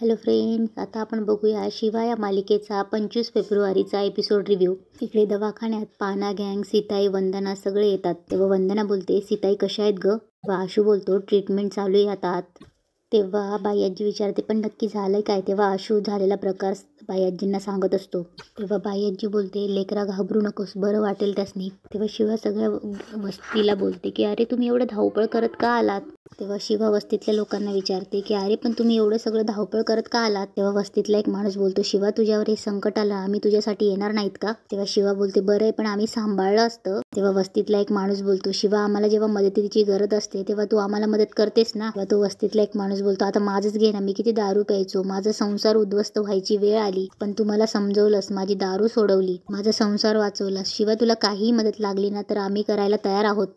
Hello friends, आता आपण बघूया शिवा या मालिकेचा 25 फेब्रुवारीचा एपिसोड रिव्ह्यू. इकडे दवाखान्यात पाना गँग, सीताई, वंदना सगळे येतात. तेव्हा वंदना बोलते, सीताई कशा आहेत ग? तेव्हा आशू बोलतो, ट्रीटमेंट चालू आहे आता आत. तेव्हा बाई विचारते, पण नक्की झालंय काय? तेव्हा आशू झालेला प्रकार बाई सांगत असतो. तेव्हा बाई बोलते, लेकरा घाबरू नकोस, बरं वाटेल त्यासनी. तेव्हा शिवा सगळ्या वस्तीला बोलते की अरे तुम्ही एवढं धावपळ करत का आलात? तेव्हा शिवा वस्तीतल्या लोकांना विचारते की अरे पण तुम्ही एवढं सगळं धावपळ करत का आलात? तेव्हा वस्तीतला एक माणूस बोलतो, शिवा तुझ्यावर हे संकट आलं, आम्ही तुझ्यासाठी येणार नाहीत का? तेव्हा शिवा बोलते, बरं आहे पण आम्ही सांभाळलं असतं. तेव्हा वस्तीतला एक माणूस बोलतो, शिवा आम्हाला जेव्हा मदतीची गरज असते तेव्हा तू आम्हाला मदत करतेस ना? तेव्हा तो वस्तीतला एक माणूस बोलतो, आता माझंच घे ना, मी किती दारू प्यायचो, माझा संसार उद्ध्वस्त व्हायची वेळ आली, पण तू मला समजवलंस, माझी दारू सोडवली, माझा संसार वाचवला. शिवा तुला काहीही मदत लागली ना तर आम्ही करायला तयार आहोत.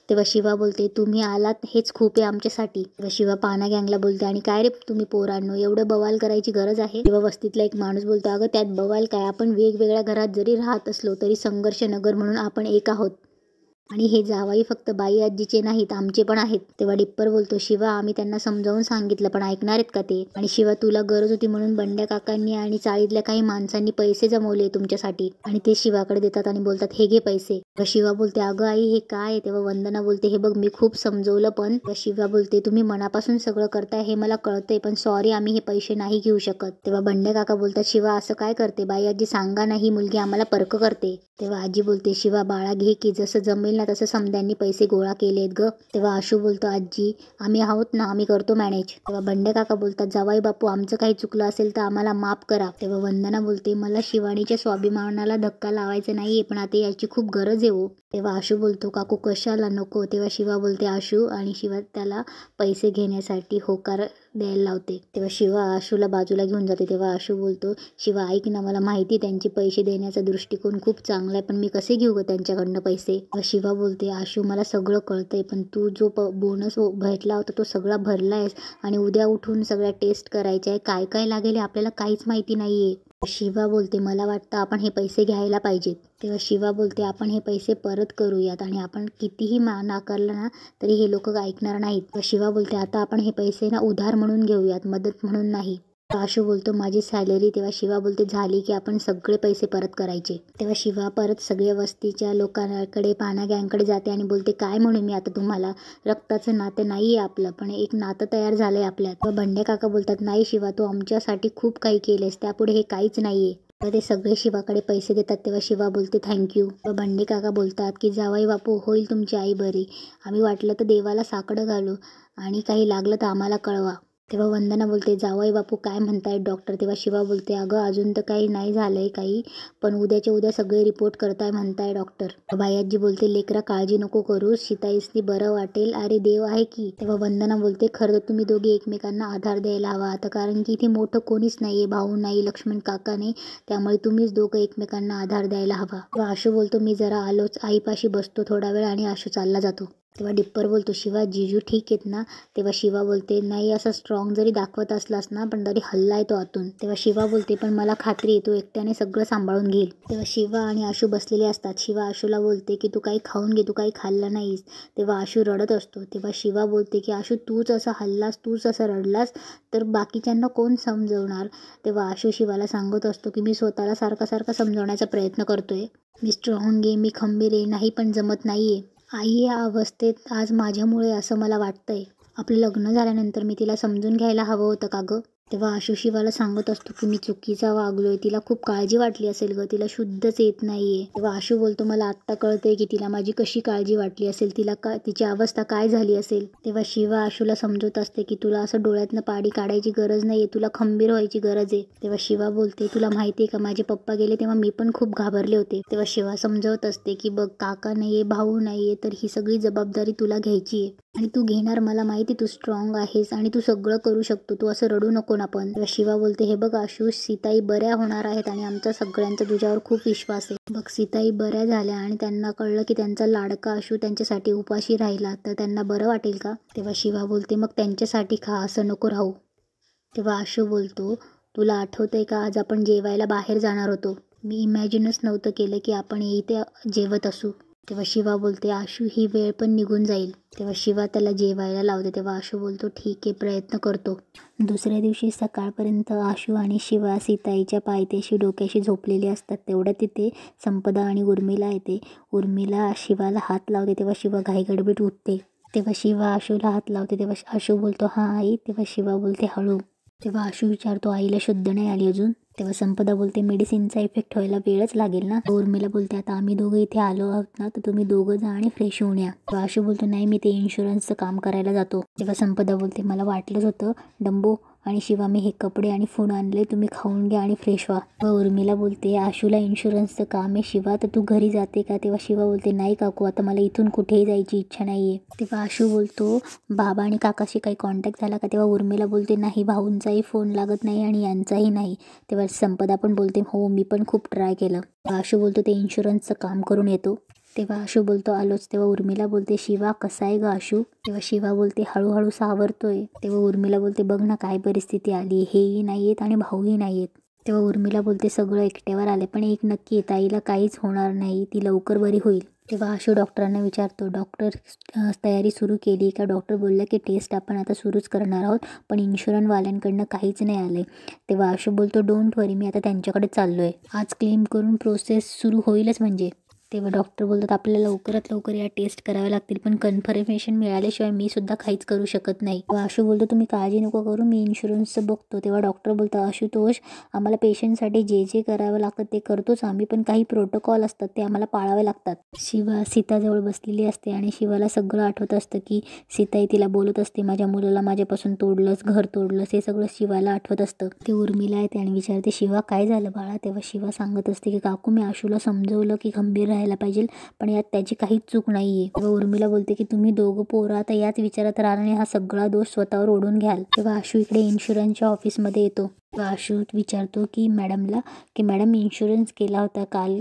तेव्हा शिवा बोलते, तुम्ही आलात हेच खूप आहे आमच्यासाठी. तेव्हा शिवा पाना गँगला बोलते, आणि काय रे तुम्ही पोरांनो, एवढं बवाल करायची गरज आहे? तेव्हा वस्तीतला एक माणूस बोलतो, अगं त्यात बवाल काय, आपण वेगवेगळ्या घरात जरी राहत असलो तरी संघर्ष नगर म्हणून आपण एक आहोत, आणि हे जावाई फक्त बाई आजीचे नाहीत, आमचे पण आहेत. तेव्हा डिप्पर बोलतो, शिवा आम्ही त्यांना समजावून सांगितलं पण ऐकणार आहेत का ते? आणि शिवा तुला गरज होती म्हणून बंड्या काकांनी आणि चाळीतल्या काही माणसांनी पैसे जमवले तुमच्यासाठी, आणि ते शिवाकडे देतात आणि बोलतात, हे घे पैसे. तेव्हा शिवा बोलते, अगं आई हे काय आहे? तेव्हा वंदना बोलते, हे बघ मी खूप समजवलं पण. शिवा बोलते, तुम्ही मनापासून सगळं करताय हे मला कळतंय, पण सॉरी आम्ही हे पैसे नाही घेऊ शकत. तेव्हा बंड्या काका बोलतात, शिवा असं काय करते? बाई आजी सांगा ना, ही मुलगी आम्हाला परक करते. तेव्हा आजी बोलते, शिवा बाळा घे की, जसं जमेल ना तसं समद्यांनी पैसे गोळा केलेत ग. तेव्हा आशू बोलतो, आजी आम्ही आहोत ना, आम्ही करतो मॅनेज. तेव्हा बंड्या काका बोलतात, जावाई बापू आमचं काही चुकलं असेल तर आम्हाला माफ करा. तेव्हा वंदना बोलते, मला शिवानीच्या स्वाभिमानाला धक्का लावायचा नाहीये, पण आता याची खूप गरज आहे हो. तेव्हा आशू बोलतो, काकू कशाला नको? तेव्हा शिवा बोलते, आशू, आणि शिवा त्याला पैसे घेण्यासाठी होकार द्यायला लावते. तेव्हा शिवा आशूला बाजूला घेऊन जाते. तेव्हा आशू बोलतो, शिवा ऐक ना, मला माहिती त्यांचे पैसे देण्याचा दृष्टिकोन खूप चांगला आहे, पण मी कसे घेऊ ग त्यांच्याकडनं पैसे? शिवा बोलते, आशू मला सगळं कळतंय, पण तू जो बोनस भेटला होता तो सगळा भरलायस, आणि उद्या उठून सगळ्या टेस्ट करायच्या आहे, काय काय लागेल आपल्याला काहीच माहिती नाहीये. शिवा बोलते, मला वाटतं आपण हे पैसे घ्यायला पाहिजेत. तेव्हा शिवा बोलते, आपण हे पैसे परत करूयात, आणि आपण कितीही नाकारलं ना तरी हे लोक ऐकणार नाहीत. शिवा बोलते, आता आपण हे पैसे ना उधार म्हणून घेऊयात, मदत म्हणून नाही. आशू बोलतो, माझी सॅलरी. तेव्हा शिवा बोलते, झाली की आपण सगळे पैसे परत करायचे. तेव्हा शिवा परत सगळ्या वस्तीच्या लोकांकडे, पाना गँगकडे जाते आणि बोलते, काय म्हणू मी आता तुम्हाला, रक्ताचं नातं नाहीये आपलं, पण एक नातं तयार झालंय आपल्यात. तेव्हा बंड्या काका बोलतात, नाही शिवा, तू आमच्यासाठी खूप काही केलेस, त्यापुढे हे काहीच नाहीये. ते सगळे शिवाकडे पैसे देतात. तेव्हा शिवा बोलते, थँक्यू. बंडे काका बोलतात की जावाई बापू, होईल तुमची आई बरी, आम्ही वाटलं तर देवाला साकडं घालू, आणि काही लागलं तर आम्हाला कळवा. तेव्हा वंदना बोलते, जावाई बापू काय म्हणतायत डॉक्टर? तेव्हा शिवा बोलते, अगं अजून तर काही नाही झालंय काही, पण उद्याच्या उद्या सगळे रिपोर्ट करताय म्हणताय डॉक्टर. बाई बोलते, लेकरा काळजी नको करू, सीताईसनी बरं वाटेल, अरे देव आहे की. तेव्हा वंदना बोलते, खरं तर तुम्ही दोघे एकमेकांना आधार द्यायला हवा आता, कारण की इथे मोठं कोणीच नाहीये, भाऊ नाही, लक्ष्मण काका नाही, त्यामुळे तुम्हीच दोघं एकमेकांना आधार द्यायला हवा. तेव्हा आशू बोलतो, मी जरा आलोच, आईपाशी बसतो थोडा वेळ, आणि आशू चालला जातो. तेव्हा डिप्पर बोलतो, शिवा जीजू ठीक आहेत ना? तेव्हा शिवा बोलते, नाही, असं स्ट्रॉंग जरी दाखवत असलास ना पण तरी हल्ला आहे तो आतून. तेव्हा शिवा बोलते, पण मला खात्री आहे तो एकट्याने सगळं सांभाळून घेईल. तेव्हा शिवा आणि आशू बसलेले असतात. शिवा आशूला बोलते की तू काही खाऊन घे, तू काही खाल्लं नाहीस. तेव्हा आशू रडत असतो. तेव्हा शिवा बोलते की आशू, तूच असं हल्लास, तूच असं रडलास तर बाकीच्यांना कोण समजवणार? तेव्हा आशू शिवाला सांगत असतो की मी स्वतःला सारखा सारखा समजवण्याचा प्रयत्न करतोय, मी स्ट्रॉंग आहे, मी खंबीर आहे, नाही पण जमत नाहीये. आई या अवस्थेत आज माझ्यामुळे असं मला वाटतंय. आपलं लग्न झाल्यानंतर मी तिला समजून घ्यायला हवं होतं का गं? तेव्हा आशू शिवाला सांगत असतो की मी चुकीचा वागलोय, तिला खूप काळजी वाटली असेल गं, तिला शुद्धच येत नाहीये. तेव्हा आशू बोलतो, मला आत्ता कळतंय की तिला माझी कशी काळजी वाटली असेल, तिला तिची अवस्था काय झाली असेल. तेव्हा शिवा आशूला समजवत असते की तुला असं डोळ्यातनं पाणी काढायची गरज नाहीये, तुला खंबीर व्हायची गरज आहे. तेव्हा शिवा बोलते, तुला माहितीये का, माझे पप्पा गेले तेव्हा मी पण खूप घाबरले होते. तेव्हा शिवा समजवत असते की बघ, काका नाहीये, भाऊ नाहीये, तर ही सगळी जबाबदारी तुला घ्यायची आहे, आणि तू घेणार. मला माहिती तू स्ट्रॉंग आहेस आणि तू सगळं करू शकतो, तू असं रडू नको ना. पण शिवा बोलते, हे बघ आशू, सीताई बऱ्या होणार आहेत, आणि आमचा सगळ्यांचा तुझ्यावर खूप विश्वास आहे. बघ, सीताई बऱ्या झाल्या आणि त्यांना कळलं की त्यांचा लाडका आशू त्यांच्यासाठी उपाशी राहिला तर त्यांना बरं वाटेल का? तेव्हा शिवा बोलते, मग त्यांच्यासाठी खा, असं नको राहू. तेव्हा आशू बोलतो, तुला आठवतंय का, आज आपण जेवायला बाहेर जाणार होतो, मी इमॅजिनच नव्हतं केलं की आपण इथे जेवत असू. तेव्हा शिवा बोलते आशू ही वेळ पण निघून जाईल. तेव्हा शिवा त्याला जेवायला लावते. तेव्हा आशू बोलतो ठीक आहे, प्रयत्न करतो. दुसऱ्या दिवशी सकाळपर्यंत आशू आणि शिवा सीताईच्या पायथ्याशी डोक्याशी झोपलेली असतात. तेवढ्या तिथे संपदा आणि उर्मिला येते. उर्मिला शिवाला हात लावते. तेव्हा शिवा घाईगडबडीत उठते. तेव्हा शिवा आशूला हात लावते. तेव्हा आशू बोलतो हां आई. तेव्हा शिवा बोलते हळू. तेव्हा आशू विचारतो आईला शुद्ध नाही आली अजून. तेव्हा संपदा बोलते मेडिसिनचा इफेक्ट व्हायला वेळच लागेल ना. उर्मिला बोलते आता आम्ही दोघं इथे आलो आहोत ना, तर तुम्ही दोघं जा आणि फ्रेश होऊन या. तेव्हा आशू बोलतो नाही मी ते इन्शुरन्सचं काम करायला जातो. तेव्हा संपदा बोलते मला वाटलंच होतं डंबो आणि शिवा, मी हे कपडे आणि फूड आणले, तुम्ही खाऊन घ्या आणि फ्रेश व्हा. व उर्मिला बोलते आशूला इन्शुरन्सचं काम आहे शिवा, तर तू घरी जाते का. तेव्हा शिवा बोलते नाही काकू, आता मला इथून कुठेही जायची इच्छा नाही आहे. तेव्हा आशू बोलतो बाबा आणि काकाशी काही कॉन्टॅक्ट झाला का. तेव्हा उर्मिला बोलते नाही, भाऊंचाही फोन लागत नाही आणि यांचाही नाही. तेव्हा संपदा पण बोलते हो मी पण खूप ट्राय केलं. आशू बोलतो ते इन्शुरन्सचं काम करून येतो. तेव्हा आशू बोलतो आलोच. तेव्हा उर्मिला बोलते शिवा कसा आहे ग आशू. तेव्हा शिवा बोलते हळूहळू सावरतोय. तेव्हा उर्मिला बोलते बघ ना काय परिस्थिती आली, हेही नाही आहेत आणि भाऊही नाही आहेत. तेव्हा उर्मिला बोलते सगळं एकट्यावर आले, पण एक नक्की आहे, ताईला काहीच होणार नाही, ती लवकर बरी होईल. तेव्हा आशू डॉक्टरांना विचारतो डॉक्टर तयारी सुरू केली का. डॉक्टर बोलले की टेस्ट आपण आता सुरूच करणार आहोत, पण इन्शुरन्सवाल्यांकडनं काहीच नाही आले. तेव्हा आशू बोलतो डोंट वरी, मी आता त्यांच्याकडे चाललो आहे, आज क्लेम करून प्रोसेस सुरू होईलच म्हणजे. तेव्हा डॉक्टर बोलतात आपल्याला लवकरात लवकर या टेस्ट कराव्या लागतील, पण कन्फर्मेशन मिळाल्याशिवाय मी सुद्धा काहीच करू शकत नाही. तेव्हा आशू बोलतो तुम्ही काळजी नको करू, मी इन्शुरन्सचं बघतो. तेव्हा डॉक्टर बोलतो आशुतोष आम्हाला पेशंटसाठी जे जे करावं लागतं ते करतोच आम्ही, पण काही प्रोटोकॉल असतात ते आम्हाला पाळावे लागतात. शिवा सीताजवळ बसलेली असते आणि शिवाला सगळं आठवत असतं की सीताई तिला बोलत असते माझ्या मुलाला माझ्यापासून तोडलंस, घर तोडलंस, हे सगळं शिवाला आठवत असतं. ते उर्मिला येते आणि विचारते शिवा काय झालं बाळा. तेव्हा शिवा सांगत असते की काकू मी आशूला समजवलं की गंभीर राहायला पाहिजे, पण यात त्याची काहीच चूक नाहीये. तेव्हा उर्मिला बोलते की तुम्ही दोघं पोरं आता याच विचारात राहण्याने हा सगळा दोष स्वतःवर ओढून घ्याल. तेव्हा आशू इकडे इन्शुरन्सच्या ऑफिसमध्ये येतो. तेव्हा आशू विचारतो की मॅडमला की मॅडम इन्शुरन्स केला होता काल.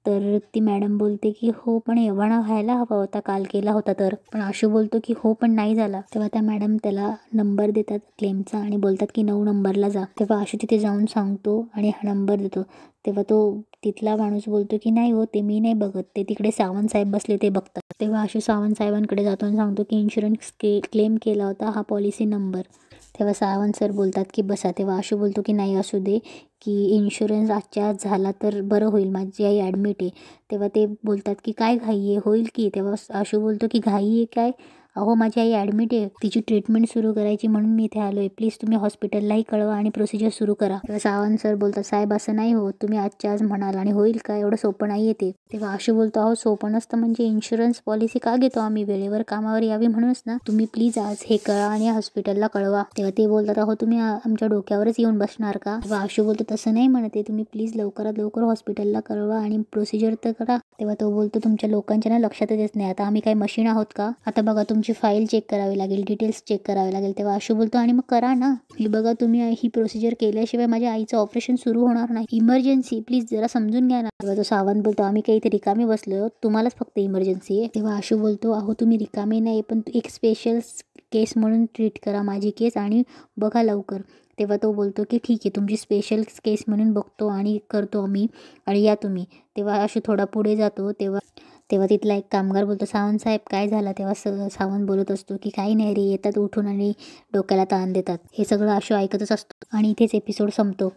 तर ती मॅडम बोलते की हो पण एवढा व्हायला हवा होता काल केला होता तर. पण आशू बोलतो की हो पण नाही झाला. तेव्हा त्या मॅडम त्याला नंबर देतात क्लेमचा आणि बोलतात की 9 नंबरला जा. तेव्हा आशू तिथे जाऊन सांगतो आणि हा नंबर देतो. तेव्हा तो तिथला माणूस बोलतो की नाही हो ते मी नाही बघत, ते तिकडे सावंत साहेब बसले ते बघतात. तेव्हा आशू सावंत साहेबांकडे जातो आणि सांगतो की इन्शुरन्स क्लेम केला होता, हा पॉलिसी नंबर. तेव्हा सावंत सर बोलतात की बसा. तेव्हा आशू बोलतो की नाही असू दे, की इन्शुरन्स आजच्या आज झाला तर बरं होईल, माझी आई ॲडमिट आहे. तेव्हा ते बोलतात की काय घाई आहे, होईल की. तेव्हा आशू बोलतो की घाई आहे काय, अहो माझी आई ॲडमिट आहे, तिची ट्रीटमेंट सुरू करायची म्हणून मी इथे आलो आहे, प्लीज तुम्ही हॉस्पिटललाही कळवा आणि प्रोसिजर सुरू करा. तेव्हा सावंत सर बोलतात साहेब असं नाही होत, तुम्ही आजच्या आज म्हणाल आणि होईल का, एवढं सोपं नाही येते. तेव्हा आशू बोलतो अहो सोपं नसतं म्हणजे इन्शुरन्स पॉलिसी का घेतो आम्ही, वेळेवर कामावर यावी म्हणूनच ना, तुम्ही प्लीज आज हे कळा आणि हॉस्पिटलला कळवा. तेव्हा ते बोलतात अहो तुम्ही आमच्या डोक्यावरच येऊन बसणार का. तेव्हा आशू बोलतो तसं नाही म्हणते, तुम्ही प्लीज लवकरात लवकर हॉस्पिटलला कळवा आणि प्रोसिजर तर करा. तेव्हा तो बोलतो तुमच्या लोकांच्या ना लक्षातच येत नाही, आता आम्ही काही मशीन आहोत का, आता बघा तुमची फाईल चेक करावी लागेल, डिटेल्स चेक करावे लागेल. तेव्हा आशू बोलतो आणि मग करा ना, हे बघा तुम्ही ही प्रोसिजर केल्याशिवाय माझ्या आईचं ऑपरेशन सुरू होणार नाही, इमर्जन्सी, प्लीज जरा समजून घ्या ना. तेव्हा तो सावंत बोलतो आम्ही काही इथे रिकामे बसलो, तुम्हालाच फक्त इमर्जन्सी आहे. तेव्हा आशू बोलतो अहो तुम्ही रिकामे नाही, पण एक स्पेशल केस म्हणून ट्रीट करा माझी केस आणि बघा लवकर. तेव्हा तो बोलतो की ठीक आहे तुमची स्पेशल केस म्हणून बघतो आणि करतो आम्ही आणि या तुम्ही. तेव्हा आशू थोडा पुढे जातो. तेव्हा तिथला एक कामगार बोलतो सावंत साहेब काय झालं. तेव्हा सावंत बोलत असतो की काही नाही रे, येतात उठून आणि डोक्याला ताण देतात. हे सगळं आशू ऐकतच असतो आणि इथेच एपिसोड संपतो.